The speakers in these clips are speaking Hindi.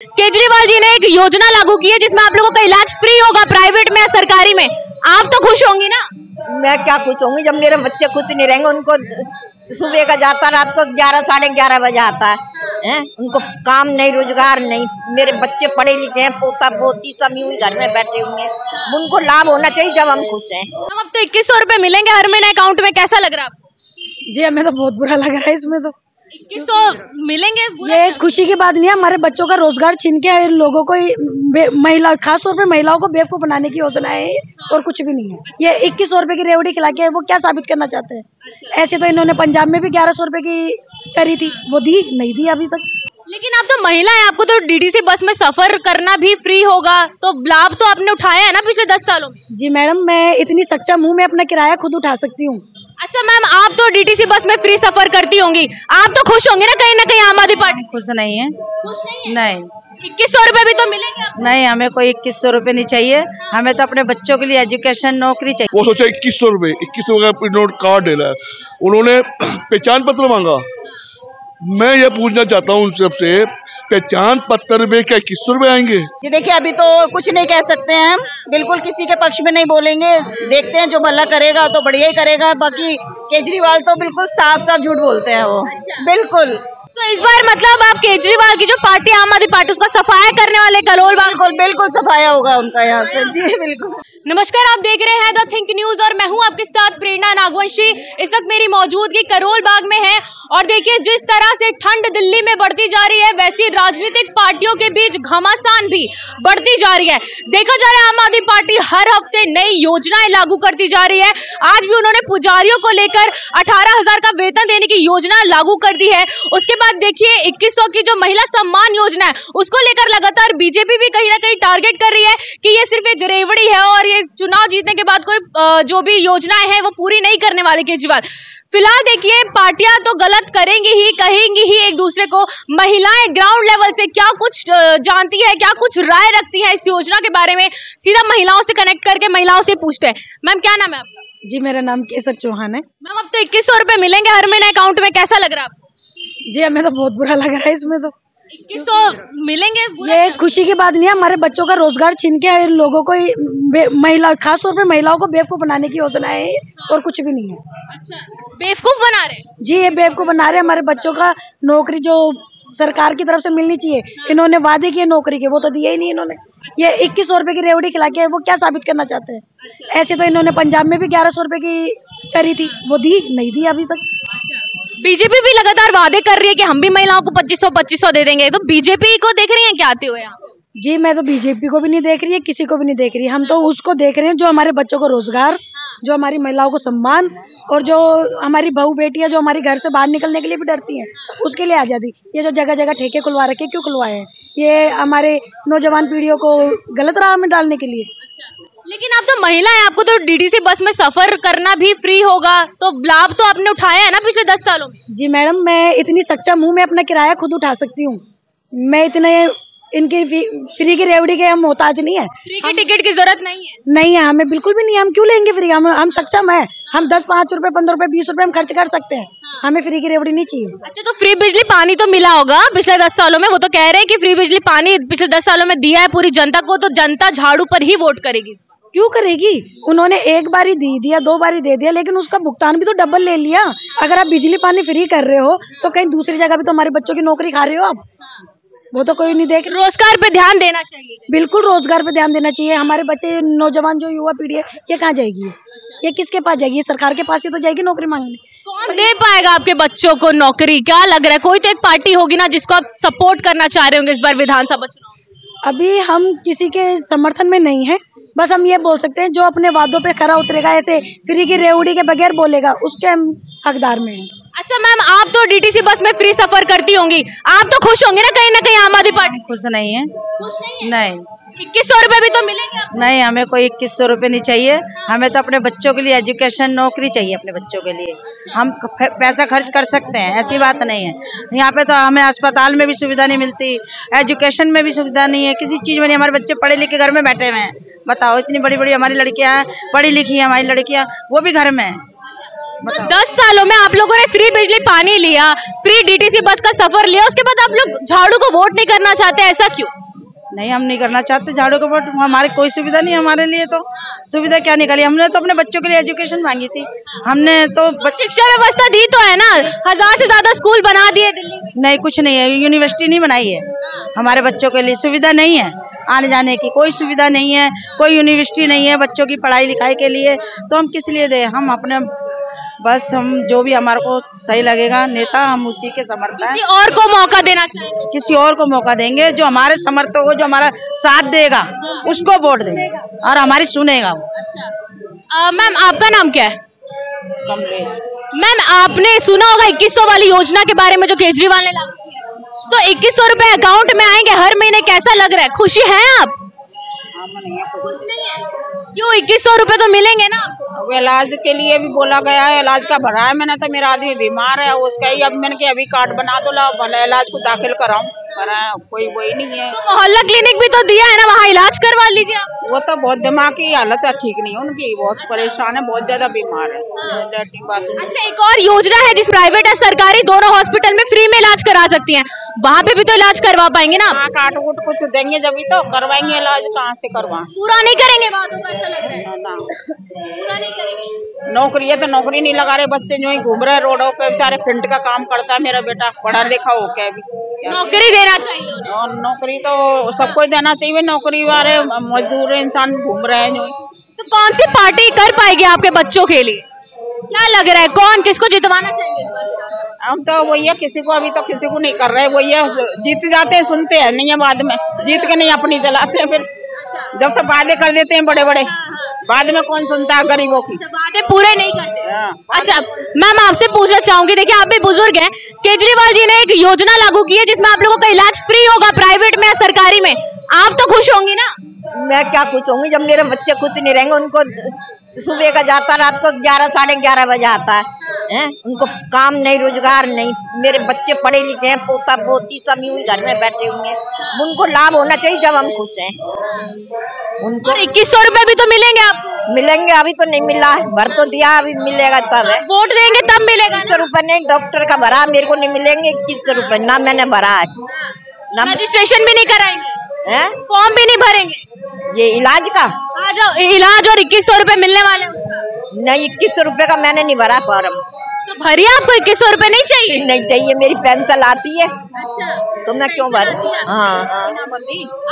केजरीवाल जी ने एक योजना लागू की है जिसमें आप लोगों का इलाज फ्री होगा, प्राइवेट में या सरकारी में। आप तो खुश होंगी ना? मैं क्या खुश होंगी जब मेरे बच्चे खुश नहीं रहेंगे। उनको सुबह का जाता रात को 11 साढ़े 11 बजे आता है, उनको काम नहीं रोजगार नहीं। मेरे बच्चे पढ़े लिखे हैं, पोता पोती सब यूं घर में बैठे हुए हैं। उनको लाभ होना चाहिए जब हम खुश हैं। हम अब तो 2100 रुपए मिलेंगे हर महीने अकाउंट में, कैसा लग रहा है आपको? जी हमें तो बहुत बुरा लग रहा है इसमें तो। 2100 मिलेंगे? ये खुशी की बात नहीं है, हमारे बच्चों का रोजगार छीन के लोगों को, महिला खास तौर पे महिलाओं को बेवकूफ बनाने की योजना है और कुछ भी नहीं है। ये 2100 रुपए की रेवड़ी खिला के वो क्या साबित करना चाहते हैं? ऐसे तो इन्होंने पंजाब में भी 1100 रुपए की करी थी, वो दी नहीं दी अभी तक। लेकिन आप तो महिला है, आपको तो डीडीसी बस में सफर करना भी फ्री होगा, तो लाभ तो आपने उठाया है ना पिछले 10 सालों में? जी मैडम, मैं इतनी सक्षम हूँ, मैं अपना किराया खुद उठा सकती हूँ। अच्छा मैम, आप तो डीटीसी बस में फ्री सफर करती होंगी, आप तो खुश होंगे ना कहीं आम आदमी पार्टी? खुश नहीं है। खुश नहीं है? नहीं। 2100 रुपए भी तो मिलेंगे आपको? नहीं, हमें कोई 2100 रुपए नहीं चाहिए। हमें तो अपने बच्चों के लिए एजुकेशन नौकरी चाहिए। वो सोचा 2100 रुपए का नोट कार्ड देना है, उन्होंने पहचान पत्र मांगा। मैं ये पूछना चाहता हूँ उन सबसे, पहचान पत्र में क्या 2100 रुपए आएंगे? ये देखिए, अभी तो कुछ नहीं कह सकते हैं हम, बिल्कुल किसी के पक्ष में नहीं बोलेंगे। देखते हैं जो भला करेगा तो बढ़िया ही करेगा। बाकी केजरीवाल तो बिल्कुल साफ साफ झूठ बोलते हैं वो। बिल्कुल। तो इस बार मतलब आप केजरीवाल की जो पार्टी आम आदमी पार्टी उसका सफाया करने वाले करोल बाग? बिल्कुल सफाया होगा उनका यहाँ से। जी बिल्कुल। नमस्कार, आप देख रहे हैं द थिंक न्यूज और मैं हूं आपके साथ प्रेरणा नागवंशी। इस वक्त मेरी मौजूदगी करोल बाग में है और देखिए जिस तरह से ठंड दिल्ली में बढ़ती जा रही है, वैसी राजनीतिक पार्टियों के बीच घमासान भी बढ़ती जा रही है। देखा जा रहा है आम आदमी पार्टी हर हफ्ते नई योजनाएं लागू करती जा रही है। आज भी उन्होंने पुजारियों को लेकर 18,000 का वेतन देने की योजना लागू कर दी है। उसके बाद देखिए 2100 की जो महिला सम्मान योजना है उसको लेकर लगातार बीजेपी भी कहीं ना कहीं टारगेट कर रही है कि ये सिर्फ एक रेवड़ी है और ये चुनाव जीतने के बाद कोई जो भी योजनाएं हैं वो पूरी नहीं करने वाले केजरीवाल। फिलहाल देखिए पार्टियां तो गलत करेंगी ही, कहेंगी ही एक दूसरे को। महिलाएं ग्राउंड लेवल से क्या कुछ जानती है, क्या कुछ राय रखती है इस योजना के बारे में, सीधा महिलाओं से कनेक्ट करके महिलाओं से पूछते हैं। मैम क्या नाम है आपका? जी मेरा नाम केसर चौहान है। मैम अब तो 2100 रुपए मिलेंगे हर महीने अकाउंट में, कैसा लग रहा है आपको? जी हमें तो बहुत बुरा लग रहा है इसमें तो। 2100 मिलेंगे? ये खुशी की बात नहीं है, हमारे बच्चों का रोजगार छीन के लोगों को, महिला खास तौर पे महिलाओं को बेवकूफ बनाने की योजना है और कुछ भी नहीं है। अच्छा, बेवकूफ बना रहे? जी ये बेवकूफ बना रहे। हमारे बच्चों का नौकरी जो सरकार की तरफ से मिलनी चाहिए, इन्होंने वादे किए नौकरी के, वो तो दिए ही नहीं इन्होंने। ये 2100 रुपए की रेवड़ी खिला के वो क्या साबित करना चाहते हैं? ऐसे तो इन्होंने पंजाब में भी 1100 रुपए की करी थी, वो दी नहीं दी अभी तक। बीजेपी भी लगातार वादे कर रही है कि हम भी महिलाओं को 2500 दे देंगे, तो बीजेपी को देख रही हैं क्या आते हुए यहाँ? जी मैं तो बीजेपी को भी नहीं देख रही है, किसी को भी नहीं देख रही है। हम तो उसको देख रहे हैं जो हमारे बच्चों को रोजगार, जो हमारी महिलाओं को सम्मान और जो हमारी बहू बेटियां जो हमारी घर से बाहर निकलने के लिए भी डरती हैं, उसके लिए आजादी। ये जो जगह जगह ठेके खुलवा रखे, क्यों खुलवाए हैं? ये हमारे नौजवान पीढ़ियों को गलत राह में डालने के लिए। लेकिन आप तो महिला है, आपको तो डीडीसी बस में सफर करना भी फ्री होगा, तो लाभ तो आपने उठाया है ना पिछले 10 सालों में? जी मैडम, मैं इतनी सक्षम हूँ, मैं अपना किराया खुद उठा सकती हूँ। मैं इतने इनकी फ्री की रेवड़ी के हम मोहताज नहीं है। फ्री की टिकट की जरूरत नहीं है? नहीं है, हमें बिल्कुल भी नहीं है। हम क्यों लेंगे फ्री? हम सक्षम है, हम 10, 5 रुपए, 15 रुपए, 20 रुपए हम खर्च कर सकते हैं। हमें फ्री की रेवड़ी नहीं चाहिए। अच्छा, तो फ्री बिजली पानी तो मिला होगा पिछले 10 सालों में? वो तो कह रहे हैं कि फ्री बिजली पानी पिछले 10 सालों में दिया है पूरी जनता को, तो जनता झाड़ू पर ही वोट करेगी। क्यों करेगी? उन्होंने एक बार ही दे दिया, 2 बार ही दे दिया, लेकिन उसका भुगतान भी तो डबल ले लिया। अगर आप बिजली पानी फ्री कर रहे हो तो कहीं दूसरी जगह भी तो हमारे बच्चों की नौकरी खा रहे हो आप। वो तो कोई नहीं देख। रोजगार पे ध्यान देना चाहिए। बिल्कुल रोजगार पे ध्यान देना चाहिए। हमारे बच्चे, नौजवान जो युवा पीढ़ी है, ये कहाँ जाएगी? ये किसके पास जाएगी? ये सरकार के पास ही तो जाएगी नौकरी मांगने। कौन दे पाएगा आपके बच्चों को नौकरी? क्या लग रहा है कोई तो एक पार्टी होगी ना जिसको आप सपोर्ट करना चाह रहे होंगे इस बार विधानसभा चुनाव? अभी हम किसी के समर्थन में नहीं है, बस हम ये बोल सकते हैं जो अपने वादों पे खरा उतरेगा, ऐसे फ्री की रेवड़ी के बगैर बोलेगा, उसके हम हकदार में हैं। अच्छा मैम, आप तो डीटीसी बस में फ्री सफर करती होंगी, आप तो खुश होंगे ना कहीं आम आदमी पार्टी? खुश नहीं है। खुश नहीं है? नहीं। 2100 रुपए भी तो मिलेंगे आपको? नहीं, हमें कोई 2100 रुपए नहीं चाहिए। हमें तो अपने बच्चों के लिए एजुकेशन नौकरी चाहिए। अपने बच्चों के लिए हम पैसा खर्च कर सकते हैं, ऐसी बात नहीं है। यहाँ पे तो हमें अस्पताल में भी सुविधा नहीं मिलती, एजुकेशन में भी सुविधा नहीं है, किसी चीज में नहीं। हमारे बच्चे पढ़े लिखे घर में बैठे हुए हैं। बताओ, इतनी बड़ी बड़ी हमारी लड़कियां हैं, पढ़ी लिखी है हमारी लड़कियां, वो भी घर में है। 10 सालों में आप लोगों ने फ्री बिजली पानी लिया, फ्री डीटीसी बस का सफर लिया, उसके बाद आप लोग झाड़ू को वोट नहीं करना चाहते, ऐसा क्यों? नहीं, हम नहीं करना चाहते झाड़ू का वोट। हमारे कोई सुविधा नहीं, हमारे लिए तो सुविधा क्या निकाली? हमने तो अपने बच्चों के लिए एजुकेशन मांगी थी, हमने तो शिक्षा व्यवस्था दी तो है ना, 1000 से ज्यादा स्कूल बना दिए दिल्ली में। नहीं, कुछ नहीं है, यूनिवर्सिटी नहीं बनाई है, हमारे बच्चों के लिए सुविधा नहीं है, आने जाने की कोई सुविधा नहीं है, कोई यूनिवर्सिटी नहीं है बच्चों की पढ़ाई लिखाई के लिए, तो हम किस लिए दें? हम अपने बस हम जो भी हमारे को सही लगेगा नेता, हम उसी के समर्थन हैं। किसी और को मौका देना चाहेंगे? किसी और को मौका देंगे जो हमारे समर्थक हो, जो हमारा साथ देगा, उसको वोट देंगे और हमारी सुनेगा वो। मैम आपका नाम क्या है? कमलेश। मैम आपने सुना होगा 2100 वाली योजना के बारे में जो केजरीवाल ने लागू किया, तो 2100 रुपए अकाउंट में आएंगे हर महीने, कैसा लग रहा है? खुशी है आप? खुश नहीं है? क्यों? 2100 रुपए तो मिलेंगे ना आपको। अब इलाज के लिए भी बोला गया है, इलाज का भरा है मैंने, तो मेरा आदमी बीमार है उसका ही, अब मैंने कि अभी कार्ड बना दो, ला भला इलाज को दाखिल कराऊं, भरा कोई वही नहीं है। तो मोहल्ला क्लिनिक भी तो दिया है ना, वहाँ इलाज करवा लीजिए आप। वो तो बहुत दिमाग की हालत है, ठीक नहीं है उनकी, बहुत परेशान है, बहुत ज्यादा बीमार है। Latrine bathroom. अच्छा, एक और योजना है जिस प्राइवेट और सरकारी दोनों हॉस्पिटल में फ्री में इलाज करा सकती हैं, वहाँ पे भी तो इलाज करवा पाएंगे ना? हाँ, कार्ड वोट कुछ देंगे जब तो करवाएंगे इलाज, कहाँ से करवाएं? पूरा नहीं करेंगे वादों का, ऐसा लग रहा है ना, पूरा नहीं करेंगे। नौकरी है तो नौकरी नहीं लगा रहे, बच्चे जो ही घूम रहे रोडों पे, बेचारे फिंट का काम करता है मेरा बेटा, पढ़ा लिखा हो क्या भी, नौकरी देना चाहिए। और नौकरी तो सबको देना चाहिए, नौकरी वाले मजदूर इंसान घूम रहे हैं जो। तो कौन सी पार्टी कर पाएगी आपके बच्चों के लिए? क्या लग रहा है, कौन किसको जितवाना चाहेंगे इस बार? हम तो वही है, किसी को अभी तो किसी को नहीं कर रहे, वही है, जीत जाते हैं सुनते हैं नहीं है, बाद में जीत के नहीं अपनी चलाते हैं, फिर जब तक वादे कर देते हैं बड़े बड़े, बाद में कौन सुनता है गरीबों की? वादे पूरे नहीं करते। हाँ। अच्छा मैम आपसे पूछना चाहूंगी, देखिए आप भी बुजुर्ग हैं, केजरीवाल जी ने एक योजना लागू की है जिसमें आप लोगों का इलाज फ्री होगा, प्राइवेट में या सरकारी में, आप तो खुश होंगी ना? मैं क्या खुश होंगी जब मेरे बच्चे खुश नहीं रहेंगे, उनको सुबह का जाता रात को 11 साढ़े 11 बजे आता है, उनको काम नहीं रोजगार नहीं, मेरे बच्चे पढ़े लिखे हैं, पोता पोती सब यूं घर में बैठे हुए हैं, उनको लाभ होना चाहिए जब हम खुश हैं उनको। 2100 रुपए भी तो मिलेंगे आपको? मिलेंगे, अभी तो नहीं मिला है, भर तो दिया, अभी मिलेगा तब है। वोट देंगे तब मिलेगा। 2100 रुपए नहीं, डॉक्टर का भरा, मेरे को नहीं मिलेंगे 2100 रुपए, ना मैंने भरा है, ना रजिस्ट्रेशन भी नहीं कराएंगे, है फॉर्म भी नहीं भरेंगे, ये इलाज का आ जाओ, इलाज और 2100 रुपए मिलने वाले हैं। नहीं, 2100 रुपए का मैंने नहीं भरा फॉर्म। तो भरिए, आपको 2100 रुपए नहीं चाहिए? नहीं चाहिए, मेरी पेंशन आती है। अच्छा, तो मैं क्यों भर? हाँ,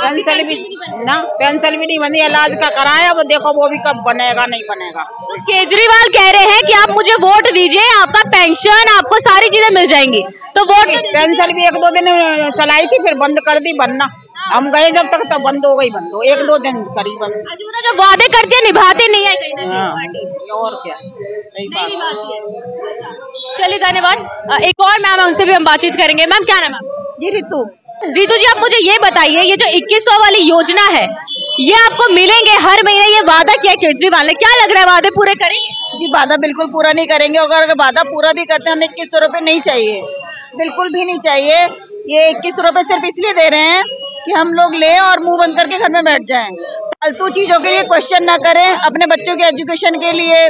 पेंशन भी ना, पेंशन भी नहीं बनी, इलाज का कराया, वो देखो वो भी कब बनेगा नहीं बनेगा। तो केजरीवाल कह रहे हैं कि आप मुझे वोट दीजिए, आपका पेंशन, आपको सारी चीजें मिल जाएंगी, तो वोट पेंशन भी 1-2 दिन चलाई थी, फिर बंद कर दी बनना, हम गए जब तक तो बंद हो गई, बंद हो 1-2 दिन करीब बंद। अच्छा, जो वादे करते हैं निभाते नहीं है कहीं ना कहीं, और क्या, सही बात। नहीं निभाती है। चलिए धन्यवाद। एक और मैम है, उनसे भी हम बातचीत करेंगे। मैम क्या नाम है? जी रितु। रितु जी, आप मुझे ये बताइए, ये जो 2100 वाली योजना है, ये आपको मिलेंगे हर महीने, ये वादा किया केजरीवाल ने, क्या लग रहा है वादे पूरे करेंगे? जी वादा बिल्कुल पूरा नहीं करेंगे, अगर वादा पूरा भी करते हैं, हमें 2100 रुपए नहीं चाहिए, बिल्कुल भी नहीं चाहिए। ये 2100 रुपए सिर्फ इसलिए दे रहे हैं कि हम लोग ले और मुंह बंद करके घर में बैठ जाएं, फालतू चीजों के लिए क्वेश्चन ना करें, अपने बच्चों के एजुकेशन के लिए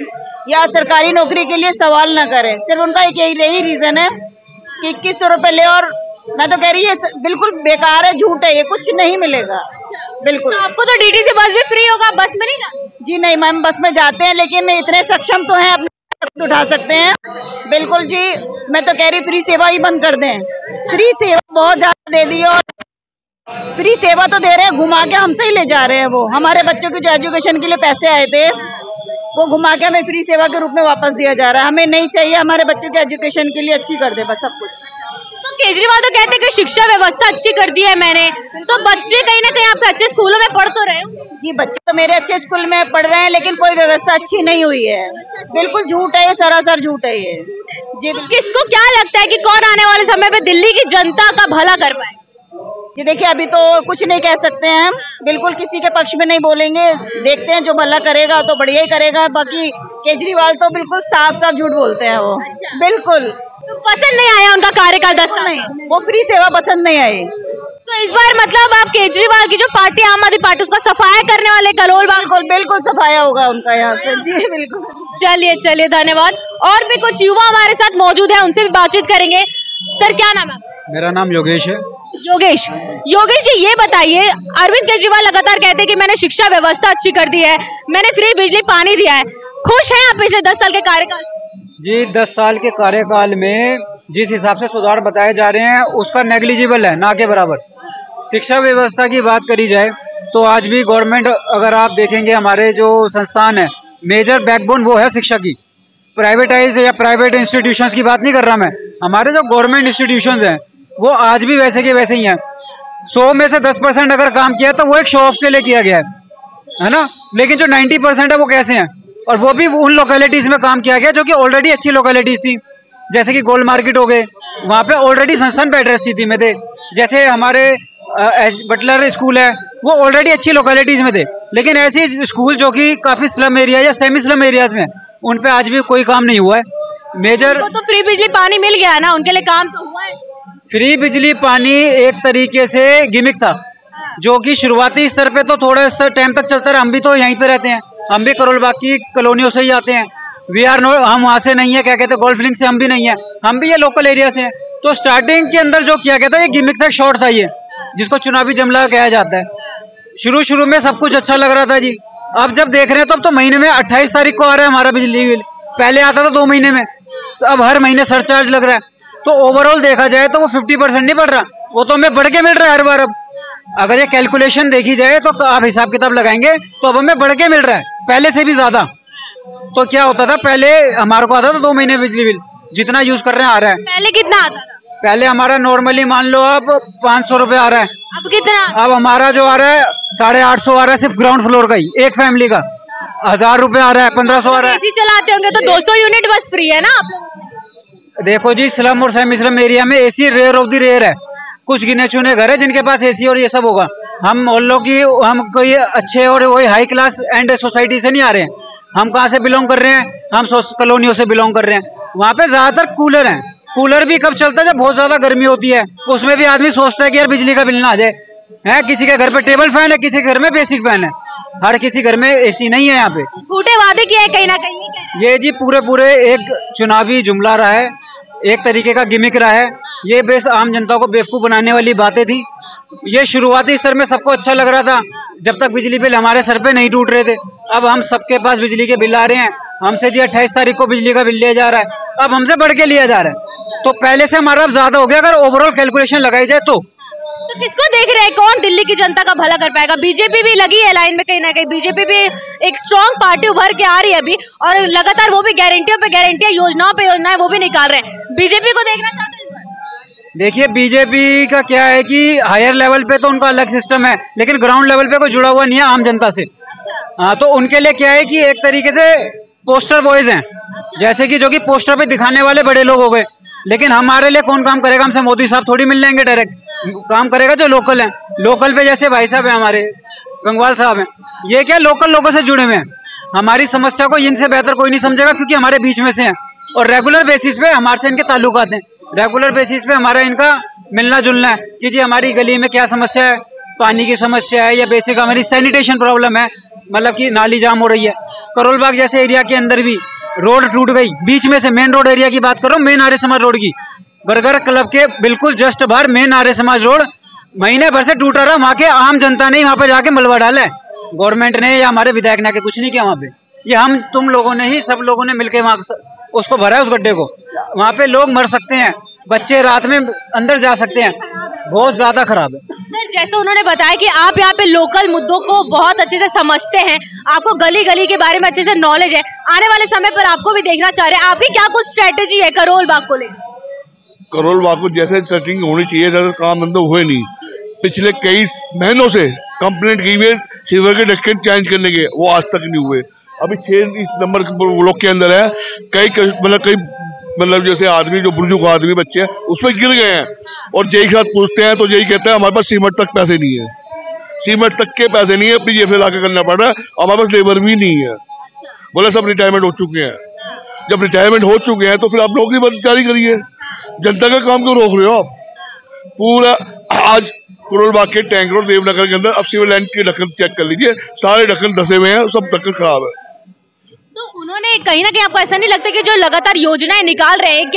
या सरकारी नौकरी के लिए सवाल ना करें, सिर्फ उनका एक यही रीजन है कि 2100 रुपए ले, और मैं तो कह रही है बिल्कुल बेकार है, झूठ है, ये कुछ नहीं मिलेगा बिल्कुल। तो आपको तो डीटीसी बस भी फ्री होगा, बस में नहीं जाते? जी नहीं मैम, बस में जाते हैं, लेकिन इतने सक्षम तो हैं अपने उठा सकते हैं, बिल्कुल जी। मैं तो कह रही फ्री सेवा ही बंद कर दें, फ्री सेवा बहुत ज्यादा दे दी, और फ्री सेवा तो दे रहे हैं, घुमा के हमसे ही ले जा रहे हैं, वो हमारे बच्चों की जो एजुकेशन के लिए पैसे आए थे वो घुमा के हमें फ्री सेवा के रूप में वापस दिया जा रहा है, हमें नहीं चाहिए, हमारे बच्चों के एजुकेशन के लिए अच्छी कर दे बस सब कुछ। तो केजरीवाल तो कहते हैं कि शिक्षा व्यवस्था अच्छी कर दी है मैंने, तो बच्चे कहीं ना कहीं आपके अच्छे स्कूलों में पढ़ तो रहे हो? जी बच्चे तो मेरे अच्छे स्कूल में पढ़ रहे हैं, लेकिन कोई व्यवस्था अच्छी नहीं हुई है, बिल्कुल झूठ है ये, सरासर झूठ है ये जी। किसको क्या लगता है कि कौन आने वाले समय में दिल्ली की जनता का भला कर पाए? जी देखिए, अभी तो कुछ नहीं कह सकते हैं हम, बिल्कुल किसी के पक्ष में नहीं बोलेंगे, देखते हैं जो भला करेगा तो बढ़िया ही करेगा, बाकी केजरीवाल तो बिल्कुल साफ साफ झूठ बोलते हैं वो। बिल्कुल तो पसंद नहीं आया उनका कार्यकाल 10 साल? नहीं, वो फ्री सेवा पसंद नहीं आई, तो इस बार मतलब आप केजरीवाल की जो पार्टी आम आदमी पार्टी उसका सफाया करने वाले करोल बाग बिल्कुल सफाया होगा उनका यहाँ से जी बिल्कुल। चलिए धन्यवाद। और भी कुछ युवा हमारे साथ मौजूद है, उनसे भी बातचीत करेंगे। सर क्या नाम है आपका? मेरा नाम योगेश है। योगेश जी ये बताइए, अरविंद केजरीवाल लगातार कहते हैं कि मैंने शिक्षा व्यवस्था अच्छी कर दी है, मैंने फ्री बिजली पानी दिया है, खुश हैं आप पिछले 10 साल के कार्यकाल? जी 10 साल के कार्यकाल में जिस हिसाब से सुधार बताए जा रहे हैं उसका नेग्लिजिबल है, ना के बराबर। शिक्षा व्यवस्था की बात करी जाए तो आज भी गवर्नमेंट, अगर आप देखेंगे हमारे जो संस्थान है, मेजर बैकबोन वो है शिक्षा की। प्राइवेटाइज या प्राइवेट इंस्टीट्यूशंस की बात नहीं कर रहा मैं, हमारे जो गवर्नमेंट इंस्टीट्यूशंस हैं वो आज भी वैसे के वैसे ही हैं। 100 में से 10% अगर काम किया तो वो एक शो ऑफ के लिए किया गया है ना, लेकिन जो 90% है वो कैसे हैं, और वो भी उन लोकेलिटीज में काम किया गया जो कि ऑलरेडी अच्छी लोकेलिटीज थी, जैसे कि गोल्ड मार्केट हो गए, वहाँ पे ऑलरेडी संस्थान बेटर स्थिति में थे। जैसे हमारे बटलर स्कूल है वो ऑलरेडी अच्छी लोकेलिटीज में थे, लेकिन ऐसे स्कूल जो कि काफी स्लम एरिया या सेमी स्लम एरियाज में, उन पे आज भी कोई काम नहीं हुआ है। मेजर तो फ्री बिजली पानी मिल गया ना, उनके लिए काम तो हुआ है। फ्री बिजली पानी एक तरीके से गिमिक था, जो कि शुरुआती स्तर पे तो थोड़ा टाइम तक चलता रहा। हम भी तो यहीं पे रहते हैं, हम भी करोल बाग की कॉलोनियों से ही आते हैं। हम वहाँ से नहीं है, क्या कहते हैं, गोल्फ लिंक से हम भी नहीं है, हम भी ये लोकल एरिया से हैं। तो स्टार्टिंग के अंदर जो किया गया था ये गिमिक था, शॉर्ट था, ये जिसको चुनावी जमला कहा जाता है। शुरू में सब कुछ अच्छा लग रहा था जी। अब जब देख रहे हैं तो अब तो महीने में 28 तारीख को आ रहा है हमारा बिजली बिल, पहले आता था 2 महीने में, अब हर महीने सरचार्ज लग रहा है। तो ओवरऑल देखा जाए तो वो 50% नहीं बढ़ रहा, वो तो हमें बढ़ के मिल रहा है हर बार। अब अगर ये कैलकुलेशन देखी जाए तो आप हिसाब किताब लगाएंगे तो अब हमें बढ़ के मिल रहा है, पहले से भी ज्यादा। तो क्या होता था, पहले हमारे को आता था 2 महीने बिजली बिल, जितना यूज कर रहे हैं आ रहा है। पहले कितना आता था? पहले हमारा नॉर्मली मान लो अब 500 रुपए आ रहा है। अब कितना? अब हमारा जो आ रहा है 850 आ रहा है, सिर्फ ग्राउंड फ्लोर का ही, एक फैमिली का 1000 रुपए आ रहा है, 1500 आ रहा है। एसी चलाते होंगे तो 200 यूनिट बस फ्री है ना आप लोग? देखो जी, स्लम और सेमी स्लम एरिया में AC rare of the rare है। कुछ गिने चुने घर है जिनके पास एसी और ये सब होगा। हम मोहल्लों की, हम कोई अच्छे और वही हाई क्लास एंड सोसाइटी से नहीं आ रहे हैं। हम कहाँ से बिलोंग कर रहे हैं, हम कॉलोनियों से बिलोंग कर रहे हैं। वहाँ पे ज्यादातर कूलर हैं। कूलर भी कब चलता है, जब बहुत ज्यादा गर्मी होती है, उसमें भी आदमी सोचता है कि यार बिजली का बिल ना आ जाए। है किसी के घर पे टेबल फैन है, किसी के घर में बेसिक फैन है, हर किसी घर में एसी नहीं है। यहाँ पे झूठे वादे किए हैं कहीं ना कहीं। ये जी पूरे एक चुनावी जुमला रहा है, एक तरीके का गिमिक रहा है। ये बेस आम जनता को बेवकूफ बनाने वाली बातें थी। ये शुरुआती स्तर में सबको अच्छा लग रहा था, जब तक बिजली बिल हमारे सर पे नहीं टूट रहे थे। अब हम सबके पास बिजली के बिल आ रहे हैं, हमसे जी 28 तारीख को बिजली का बिल लिया जा रहा है, अब हमसे बढ़ के लिया जा रहा है। तो पहले से हमारा अब ज्यादा हो गया अगर ओवरऑल कैलकुलेशन लगाई जाए तो किसको देख रहे हैं, कौन दिल्ली की जनता का भला कर पाएगा? बीजेपी भी लगी है लाइन में कहीं ना कहीं, बीजेपी भी एक स्ट्रॉन्ग पार्टी उभर के आ रही है अभी, और लगातार वो भी गारंटियों पे गारंटियां, योजनाओं पे योजनाएं वो भी निकाल रहे हैं। बीजेपी को देखना चाहते हैं? देखिए, बीजेपी का क्या है कि हायर लेवल पे तो उनका अलग सिस्टम है, लेकिन ग्राउंड लेवल पे कोई जुड़ा हुआ नहीं है आम जनता से। हाँ, तो उनके लिए क्या है कि एक तरीके से पोस्टर बॉयज हैं, जैसे कि जो कि पोस्टर पे दिखाने वाले बड़े लोग हो गए। लेकिन हमारे लिए कौन काम करेगा? हमसे मोदी साहब थोड़ी मिल लेंगे डायरेक्ट, काम करेगा जो लोकल है। लोकल पे जैसे भाई साहब है हमारे गंगवाल साहब हैं, ये क्या लोकल लोगों से जुड़े हुए हैं। हमारी समस्या को इनसे बेहतर कोई नहीं समझेगा, क्योंकि हमारे बीच में से हैं और रेगुलर बेसिस पे हमारे से इनके ताल्लुकात हैं। रेगुलर बेसिस पे हमारा इनका मिलना जुलना है कि जी हमारी गली में क्या समस्या है, पानी की समस्या है या बेसिक हमारी सैनिटेशन प्रॉब्लम है, मतलब कि नाली जाम हो रही है। करोल बाग जैसे एरिया के अंदर भी रोड टूट गई, बीच में से मेन रोड एरिया की बात करो, मेन आर्य समाज रोड की, बर्गर क्लब के बिल्कुल जस्ट बाहर मेन आर्य समाज रोड महीने भर से टूटा रहा। वहाँ के आम जनता ने वहाँ पे जाके मलबा डाला है, गवर्नमेंट ने या हमारे विधायक ने कुछ नहीं किया वहाँ पे। ये हम तुम लोगों ने ही, सब लोगों ने मिलकर वहाँ उसको भरा है, उस गड्ढे को। वहाँ पे लोग मर सकते हैं, बच्चे रात में अंदर जा सकते हैं, बहुत ज्यादा खराब है। सर, जैसे उन्होंने बताया कि आप यहाँ पे लोकल मुद्दों को बहुत अच्छे से समझते हैं, आपको गली गली के बारे में अच्छे से नॉलेज है, आने वाले समय पर आपको भी देखना चाह रहे हैं, आपकी क्या कुछ स्ट्रेटेजी है करोल बाग को लेकर? करोल बाग को जैसे सेटिंग होनी चाहिए, जैसे काम धंधे हुए नहीं। पिछले कई महीनों से कंप्लेंट की हुई सीवर के डक्ट चेंज करने के, वो आज तक नहीं हुए। अभी 6 नंबर ब्लॉक के अंदर है, कई जैसे आदमी जो बुजुर्ग आदमी बच्चे हैं उसमें गिर गए हैं, और जेई साथ पूछते हैं तो जेई कहते हैं हमारे पास सीमेंट तक पैसे नहीं है, सीमेंट तक के पैसे नहीं है, अपनी जेब से लाके करना पड़ रहा है, हमारे पास लेबर भी नहीं है। बोले सब रिटायरमेंट हो चुके हैं। जब रिटायरमेंट हो चुके हैं तो फिर आप नौकरी जारी करिए, जनता का काम क्यों रोक रहे हो आप? पूरा आज करोल बाग के टैंक रोड देवनगर के अंदर अब सिविल लाइन के ढक्कन चेक कर लीजिए, सारे ढक्कन धसे हुए हैं, सब ढक्कन खराब है। तो उन्होंने कहीं ना कहीं आपको ऐसा नहीं लगता कि जो लगातार योजनाएं निकाल रहे हैं एक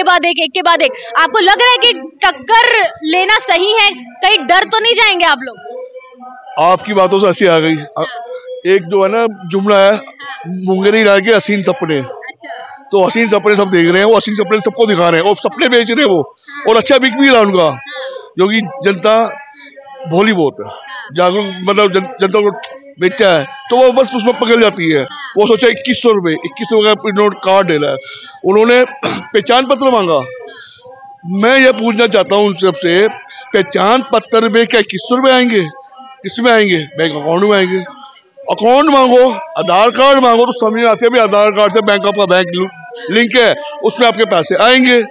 के बाद एक, आपको लग रहा है कि टक्कर लेना सही है? कहीं डर तो नहीं जाएंगे आप लोग? आपकी बातों से हंसी आ गई। एक जो है ना जुमला है, मुंगेरी डाल के हसीन सपने, तो हसीन सपने सब देख रहे हैं, वो हसीन सपने सबको दिखा रहे हैं और सपने बेच रहे हैं वो, और अच्छा बिक भी रहा उनका, क्योंकि जनता भोली बहुत है, जागरूक, मतलब जनता को बेचा है तो वो बस उसमें पकड़ जाती है। वो सोचा 2100 रुपये, 2100 का नोट कार्ड ले रहा है, उन्होंने पहचान पत्र मांगा। मैं ये पूछना चाहता हूँ उन सबसे, पहचान पत्र में क्या 2100 रुपये आएंगे? किसमें आएंगे? बैंक अकाउंट में आएंगे। अकाउंट मांगो, आधार कार्ड मांगो, तो समझ आती है भाई आधार कार्ड से बैंक आपका बैंक लिंक है, उसमें आपके पैसे आएंगे।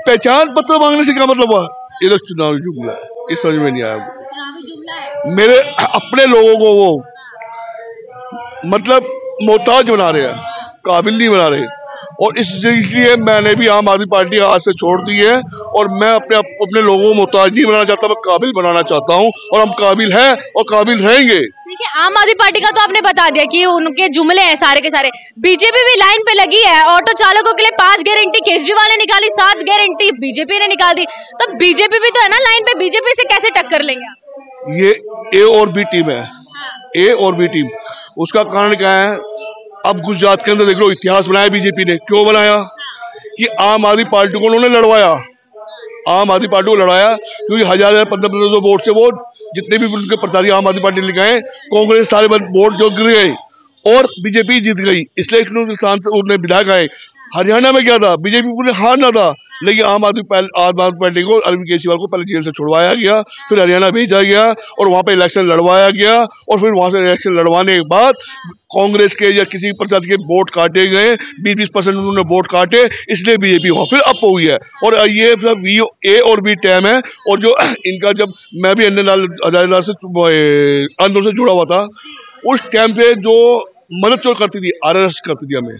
पहचान पत्र मांगने से क्या मतलब हुआ? ये तो चुनावी जुमला है, ये समझ में नहीं आया। मेरे अपने लोगों को वो मतलब मोहताज बना रहे हैं, काबिल नहीं बना रहे, और इसलिए मैंने भी आम आदमी पार्टी आज से छोड़ दी है, और मैं अपने लोगों को मोहताज नहीं बनाना चाहता, मैं काबिल बनाना चाहता हूं, और हम काबिल हैं और काबिल रहेंगे। देखिए, आम आदमी पार्टी का तो आपने बता दिया कि उनके जुमले हैं सारे के सारे। बीजेपी भी लाइन पे लगी है, ऑटो चालकों के लिए 5 गारंटी केजरीवाल ने निकाली, 7 गारंटी बीजेपी ने निकाल दी, तो बीजेपी भी तो है ना लाइन पे, बीजेपी से कैसे टक्कर लेंगे? ये ए और बी टीम है, ए और बी टीम। उसका कारण क्या है? अब गुजरात के अंदर देख लो, इतिहास बनाया बीजेपी ने। क्यों बनाया? कि आम आदमी पार्टी को उन्होंने लड़वाया, आम आदमी पार्टी को लड़ाया, क्योंकि 1500 वोट से वो जितने भी उनके प्रत्याशी आम आदमी पार्टी लेके आए, कांग्रेस सारे वोट जो गिर गए और बीजेपी जीत गई, इसलिए उन्होंने विधायक आए। हरियाणा में क्या था? बीजेपी पूरे हारना था, लेकिन आम आदमी पार्टी को, अरविंद केजरीवाल को पहले जेल से छुड़वाया गया, फिर हरियाणा भेजा गया और वहां पे इलेक्शन लड़वाया गया, और फिर वहां से इलेक्शन लड़वाने के बाद कांग्रेस के या किसी प्रत्याशी के वोट काटे गए, 20% उन्होंने वोट काटे, इसलिए बीजेपी वहां फिर अप हुई है। और ये सब ए और बी टाइम है। और जो इनका, जब मैं भी आंदोलन से जुड़ा हुआ था, उस टाइम पे जो मदद जो करती थी, आरएसएस करती थी हमें,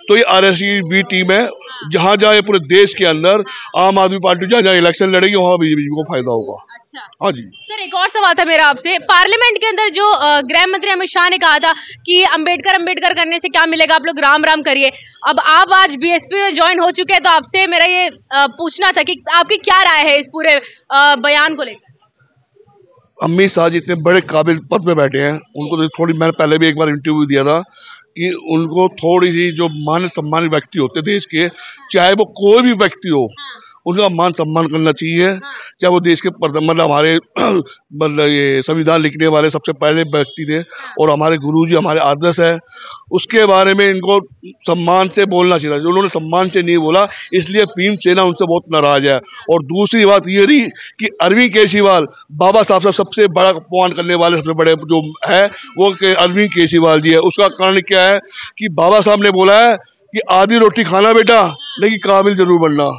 तो ये आरएसएस भी टीम है। जहां जहां ये पूरे देश के अंदर आम आदमी पार्टी जहां इलेक्शन लड़ेगी, वहां बीजेपी को फायदा होगा। अच्छा, हाँ जी सर, एक और सवाल था मेरा आपसे। पार्लियामेंट के अंदर जो गृह मंत्री अमित शाह ने कहा था कि अंबेडकर करने से क्या मिलेगा, आप लोग राम राम करिए। अब आप आज बीएसपी में ज्वाइन हो चुके हैं, तो आपसे मेरा ये पूछना था कि आपकी क्या राय है इस पूरे बयान को लेकर? अमित शाह जी इतने बड़े काबिल पद पे बैठे हैं, उनको थोड़ी, मैंने पहले भी एक बार इंटरव्यू दिया था कि उनको थोड़ी सी जो मान सम्मान व्यक्ति होते देश के, चाहे वो कोई भी व्यक्ति हो, उनका मान सम्मान करना चाहिए। चाहे वो देश के मतलब हमारे मतलब ये संविधान लिखने वाले सबसे पहले व्यक्ति थे, और हमारे गुरुजी हमारे आदर्श है, उसके बारे में इनको सम्मान से बोलना चाहिए। उन्होंने सम्मान से नहीं बोला, इसलिए भीमसेना उनसे बहुत नाराज है। और दूसरी बात ये रही कि अरविंद केजरीवाल, बाबा साहब से सबसे बड़ा अपमान करने वाले सबसे बड़े जो है वो अरविंद केजरीवाल जी है। उसका कारण क्या है कि बाबा साहब ने बोला है कि आधी रोटी खाना बेटा, लेकिन काबिल जरूर बनना।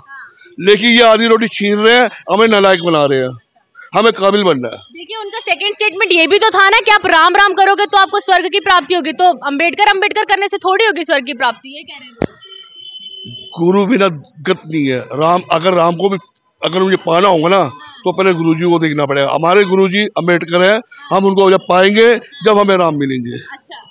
लेकिन ये आधी रोटी छीन रहे हैं, हमें नालायक बना रहे हैं, हमें काबिल बनना है। देखिए, उनका सेकंड स्टेटमेंट ये भी तो था ना कि आप राम राम करोगे तो आपको स्वर्ग की प्राप्ति होगी, तो अंबेडकर करने से थोड़ी होगी स्वर्ग की प्राप्ति, ये कह रहे हैं। गुरु बिना गत नहीं है। राम, अगर राम को भी अगर मुझे पाना होगा ना, तो पहले गुरुजी को देखना पड़ेगा। हमारे गुरुजी अंबेडकर है, हम उनको जब पाएंगे जब हमें राम मिलेंगे। अच्छा,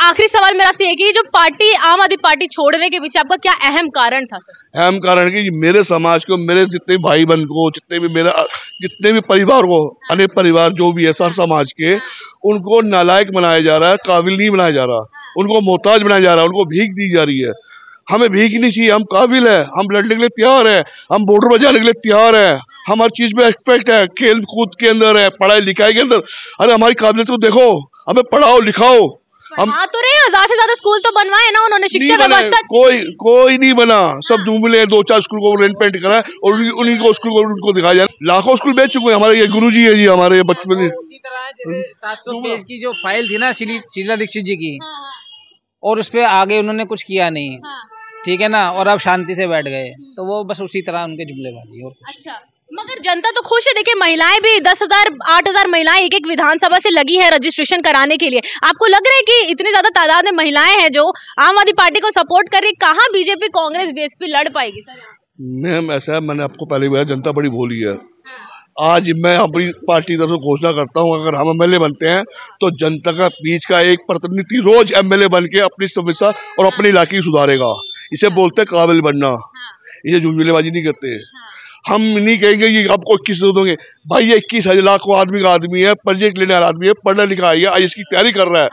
आखिरी सवाल मेरा आपसे एक ही, जो पार्टी आम आदमी पार्टी छोड़ने के पीछे आपका क्या अहम कारण था सर? अहम कारण कि मेरे समाज को, मेरे जितने भाई बहन को, जितने भी परिवार को, अनेक परिवार जो भी है सर समाज के, उनको नालायक बनाया जा रहा है, काबिल नहीं बनाया जा रहा, उनको मोहताज बनाया जा रहा है, उनको भीख दी जा रही है। हमें भीख नहीं चाहिए, हम काबिल है, हम लड़ने के लिए तैयार है, हम बॉर्डर पर जाने के लिए तैयार है, हम हर चीज में एक्सपेक्ट है, खेल कूद के अंदर है, पढ़ाई लिखाई के अंदर। अरे हमारी काबिलियत को देखो, हमें पढ़ाओ लिखाओ। हम तो रहे हैं, ज्यादा से ज्यादा स्कूल तो बनवाए ना उन्होंने, शिक्षा व्यवस्था कोई नहीं बना, सब जुमले 2-4 स्कूल को रेंट पेंट करा और उन्हीं को स्कूल को उनको दिखाया जाए। लाखों स्कूल बेच चुके हैं हमारे ये गुरुजी है जी, हमारे बचपन। उसी तरह जैसे 700 पेज की जो फाइल थी ना शीला दीक्षित जी की, और उस पे आगे उन्होंने कुछ किया नहीं, ठीक है ना, और अब शांति से बैठ गए, तो वो बस उसी तरह उनके जुमलेबाजी। और अच्छा, मगर जनता तो खुश है। देखिए, महिलाएं भी 10,000 8,000 महिलाएं एक विधानसभा से लगी है रजिस्ट्रेशन कराने के लिए। आपको लग रहा है कि इतनी ज्यादा तादाद में महिलाएं हैं जो आम आदमी पार्टी को सपोर्ट कर रही, कहाँ बीजेपी कांग्रेस बीएसपी लड़ पाएगी सर? मैम ऐसा है, मैंने आपको पहले भी बताया, जनता बड़ी भोली है। आज मैं अपनी पार्टी की तरफ से घोषणा करता हूं, अगर हम एमएलए बनते हैं तो जनता का बीच का एक प्रतिनिधि रोज एमएलए बन के अपनी समस्या और अपने इलाके की सुधारेगा। इसे बोलते हैं काबिल बनना। इसे जुमलेबाजी नहीं करते। हम नहीं कहेंगे ये आपको 21 दोगे, भाई ये 21 लाख को आदमी का आदमी है, प्रोजेक्ट लेने वाला आदमी है, पढ़ा लिखा है, आज इसकी तैयारी कर रहा है,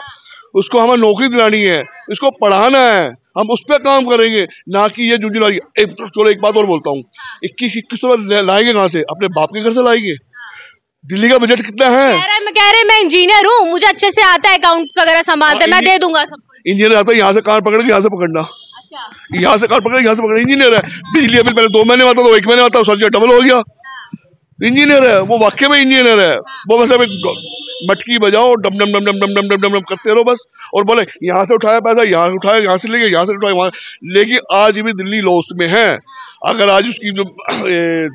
उसको हमें नौकरी दिलानी है, इसको पढ़ाना है, हम उस पर काम करेंगे, ना कि ये जुमलेबाजी। चलो एक बात और बोलता हूँ, 21 लाएंगे कहाँ से? अपने बाप के घर से लाएंगे। दिल्ली का बजट कितना है? कह रहे मैं इंजीनियर हूँ, मुझे अच्छे से आता है, अकाउंट्स वगैरह संभालते, मैं दे दूंगा सबको। इंजीनियर आता है, यहाँ से कार पकड़ेंगे, यहाँ से पकड़ना, यहाँ से कार पकड़े, यहाँ से पकड़े। इंजीनियर है। बिजली बिल पहले 2 महीने में आता था, 1 महीने में आता, सोचिए डबल हो गया। इंजीनियर है वो, वाकई में इंजीनियर है वो। बस मटकी बजाओ, डम डम डम डम डम डम डम डम डम करते रहो बस, और बोले यहाँ से उठाया पैसा, यहाँ से उठाया, यहाँ से लेके, यहाँ से उठाया वहाँ। लेकिन आज भी दिल्ली लॉस में है। अगर आज उसकी जो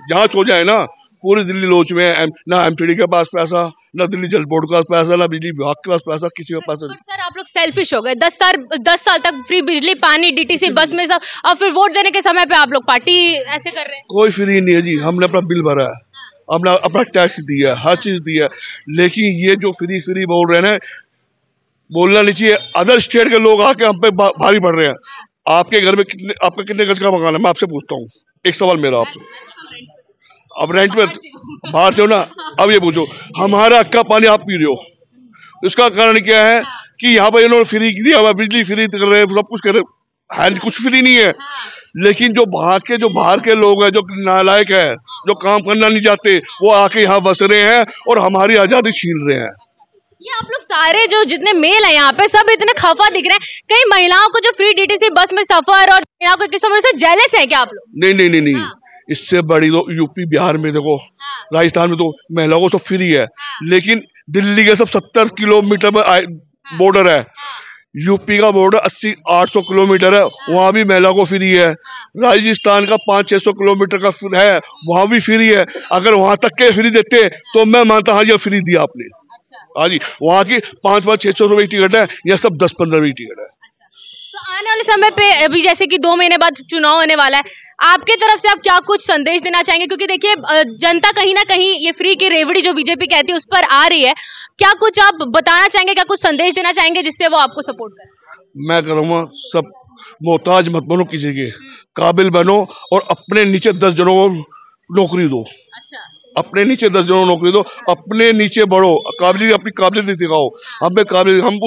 जांच हो जाए ना, पूरी दिल्ली लोच में है। ना एमटीडी के पास पैसा, ना दिल्ली जल बोर्ड के पास पैसा, ना बिजली विभाग के पास पैसा, किसी के पास नहीं। सर आप लोग सेल्फिश हो गए। 10 साल तक फ्री बिजली, पानी, डीटीसी, बस में सब, और फिर वोट देने के समय पे आप लोग पार्टी ऐसे कर रहे हैं। कोई फ्री नहीं है जी, हमने अपना बिल भरा है, हमने अपना टैक्स दिया है, हर चीज दिया है। लेकिन ये जो फ्री बोल रहे हैं, बोलना नहीं चाहिए। अदर स्टेट के लोग आके हम पे भारी पड़ रहे हैं। आपके घर में आपका कितने गज का मकान है? मैं आपसे पूछता हूँ, एक सवाल मेरा आपसे। अब रेंट पे बाहर से हो ना, अब ये पूछो, हमारा अक्का पानी आप पी रहे हो, इसका कारण क्या है कि यहाँ पर इन्होंने फ्री दिया हुआ, बिजली फ्री कर रहे हैं, सब कुछ कर रहे हैं, कुछ फ्री नहीं है। लेकिन जो बाहर के लोग हैं, जो नालायक है, जो काम करना नहीं चाहते, वो आके यहाँ बस रहे हैं और हमारी आजादी छीन रहे हैं। ये आप लोग सारे जो जितने मेल हैं यहाँ पे, सब इतने खफा दिख रहे हैं। कई महिलाओं को जो फ्री डीटीसी बस में सफर, और को किस वजह से जेलस है क्या आप लोग? नहीं। इससे बड़ी तो यूपी बिहार में देखो, राजस्थान में तो महिलाओं को सब फ्री है। लेकिन दिल्ली के सब 70 किलोमीटर पर बॉर्डर है, यूपी का बॉर्डर 80-800 किलोमीटर है, वहां भी महिला को फ्री है। राजस्थान का 500-600 किलोमीटर का है, वहां भी फ्री है। अगर वहां तक के फ्री देते तो मैं मानता हाँ जी फ्री दिया आपने। हाँ जी, वहां की 500-600 रुपए की टिकट है, यह सब 10-15 रुपए की टिकट है। तो आने वाले समय पे अभी जैसे कि 2 महीने बाद चुनाव होने वाला है, आपके तरफ से आप क्या कुछ संदेश देना चाहेंगे? क्योंकि देखिए जनता कहीं ना कहीं ये फ्री की रेवड़ी जो बीजेपी कहती है उस पर आ रही है, क्या कुछ आप बताना चाहेंगे, क्या कुछ संदेश देना चाहेंगे जिससे वो आपको सपोर्ट करे? मैं करूँगा, सब मोहताज मत बनो किसी के, काबिल बनो और अपने नीचे 10 जनों को नौकरी दो। अपने नीचे 10 जनों नौकरी दो, अपने नीचे बढ़ो, अपनी काबिलियत दिखाओ। हम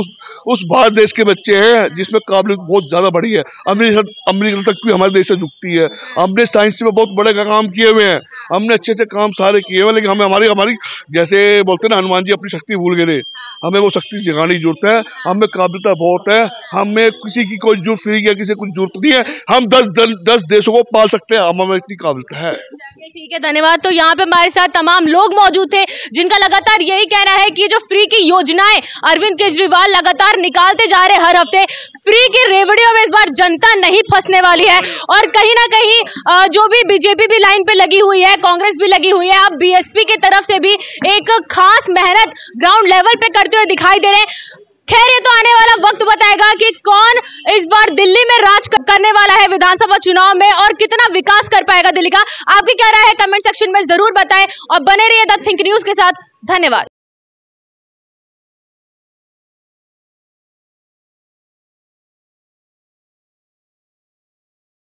उस भारत देश के बच्चे हैं जिसमें काबिलियत बहुत ज्यादा बढ़ी है। अमेरिका तक भी हमारे देश से झुकती है। हमने साइंस में बहुत बड़े काम किए हुए हैं, हमने अच्छे काम सारे किए हुए, लेकिन हमें हमारी जैसे बोलते हैं ना, हनुमान जी अपनी शक्ति भूल गए थे, हमें वो शक्ति जगाने की जरूरत है। हमें काबिलियत बहुत है, हमें किसी की कोई जरूरत फ्री किया, किसी की कुछ जरूरत नहीं है। हम 10 देशों को पाल सकते हैं, हमें इतनी काबिलियत है। ठीक है, धन्यवाद। तो यहाँ पे हमारे साथ तमाम लोग मौजूद थे जिनका लगातार यही कहना है कि जो फ्री की योजनाएं अरविंद केजरीवाल लगातार निकालते जा रहे हर हफ्ते, फ्री की रेवड़ियों में इस बार जनता नहीं फंसने वाली है। और कहीं ना कहीं जो भी बीजेपी भी लाइन पे लगी हुई है, कांग्रेस भी लगी हुई है, अब बीएसपी की तरफ से भी एक खास मेहनत ग्राउंड लेवल पे करते हुए दिखाई दे रहे हैं। खैर ये तो आने वाला वक्त बताएगा कि कौन इस बार दिल्ली में राज करने वाला है विधानसभा चुनाव में, और कितना विकास कर पाएगा दिल्ली का। आपकी क्या राय है कमेंट सेक्शन में जरूर बताएं, और बने रहिए द थिंक न्यूज के साथ। धन्यवाद।